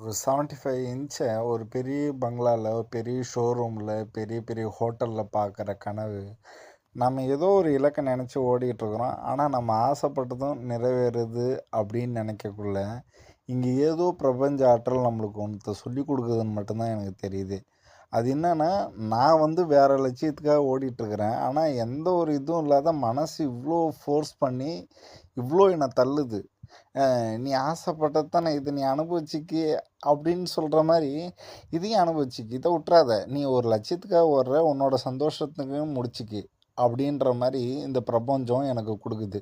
ஒரு 75 இன்ச்ச ஒரு பெரிய பங்களால, ஒரு பெரிய ஷோரூம்ல, பெரிய பெரிய ஹோட்டல்ல பார்க்குற கனவு, நம்ம ஏதோ ஒரு இலக்க நெனச்சு ஓடிட்டுருக்குறோம். ஆனா, நம்ம ஆசைப்பட்டதும் நிறைவேறுது அப்படின்னு நெனைக்கக்குள்ள, இங்க ஏதோ பிரபஞ்ச ஆற்றல் நம்மளுக்கு ஒண்ணத்த சொல்லிக் குடுக்குதுன்னு மட்டும் தான் எனக்கு தெரியுது. அது என்னன்னா, நான் வந்து வேற லட்சியத்துக்காக ஓடிட்டுருக்கிறேன். ஆனா, எந்த ஒரு இதுவும் இல்லாத மனசு இவ்ளோ ஃபோர்ஸ் பண்ணி, இவ்ளோ என்ன தள்ளுது. "நீ ஆசைப்பட்டது தானே இது, நீ அனுபவிச்சுக்க" அப்படின்னு சொல்கிற மாதிரி, இதையும் அனுபவிச்சுக்க, இதை விட்றாத, நீ ஒரு லட்சியத்துக்காக ஓடுற, உன்னோட சந்தோஷத்துக்கும் முடிச்சுக்கு அப்படின்ற மாதிரி இந்த பிரபஞ்சம் எனக்கு கொடுக்குது.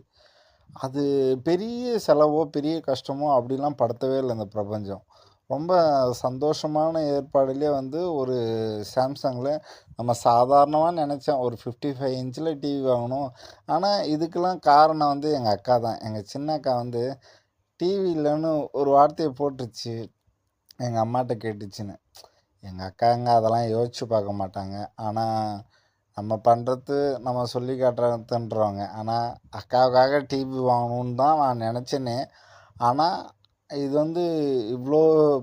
அது பெரிய செலவோ பெரிய கஷ்டமோ அப்படிலாம் படுத்தவே இல்லை இந்த பிரபஞ்சம். ரொம்ப சந்தோஷமான ஏற்பாடுலேயே வந்து ஒரு சாம்சங்கில் நம்ம சாதாரணமாக நினச்சேன் ஒரு 55 இன்ச்சில் டிவி வாங்கணும். ஆனால் இதுக்கெல்லாம் காரணம் வந்து எங்கள் அக்கா தான். எங்கள் சின்ன அக்கா வந்து டிவி இல்லைன்னு ஒரு வார்த்தையை போட்டுருச்சு, எங்கள் அம்மாட்ட கேட்டுச்சுன்னு. எங்கள் அக்காங்க அதெல்லாம் யோசிச்சு பார்க்க மாட்டாங்க. ஆனால் நம்ம பண்ணுறது நம்ம சொல்லி காட்டுறதுன்றவங்க. ஆனால் அக்காவுக்காக டிவி வாங்கணுன்னு தான் நான் நினச்சேனே. ஆனால் இது வந்து இவ்வளோ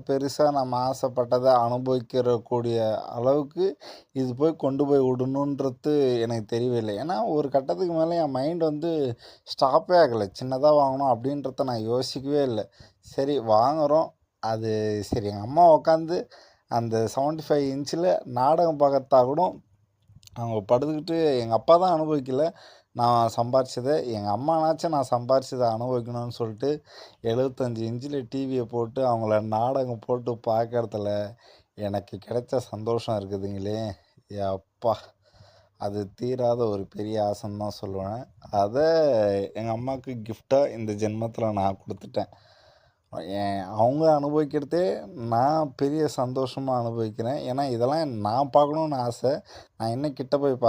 பெருசாக நம்ம ஆசைப்பட்டதை அனுபவிக்கிற கூடிய அளவுக்கு இது போய் கொண்டு போய் விடணுன்றது எனக்கு தெரியவே இல்லை. ஏன்னா ஒரு கட்டத்துக்கு மேலே என் மைண்ட் வந்து ஸ்டாப்பே ஆகலை. சின்னதாக வாங்கணும் அப்படின்றத நான் யோசிக்கவே இல்லை. சரி வாங்குகிறோம். அது சரி, எங்கள் அம்மா உட்காந்து அந்த 75 இன்ச்சில் நாடகம் பார்க்கறதா கூட அவங்க படுத்துக்கிட்டு, எங்கள் அப்பா தான் அனுபவிக்கல நான் சம்பாரிச்சதை. எங்கள் அம்மானாச்சும் நான் சம்பாரிச்சதை அனுபவிக்கணும்னு சொல்லிட்டு 75 இன்ச்சில் டிவியை போட்டு அவங்கள நாடகம் போட்டு பார்க்கறதுல எனக்கு கிடைச்ச சந்தோஷம் இருக்குதுங்களே, அப்பா! அது தீராத ஒரு பெரிய ஆசைன்னு தான் சொல்லுவேன். அதை எங்கள் அம்மாவுக்கு கிஃப்டாக இந்த ஜென்மத்தில் நான் கொடுத்துட்டேன். அவங்க அனுபவிக்கிறதே நான் பெரிய சந்தோஷமாக அனுபவிக்கிறேன். ஏன்னா இதெல்லாம் நான் பார்க்கணுன்னு ஆசை. நான் இன்னும் கிட்ட போய்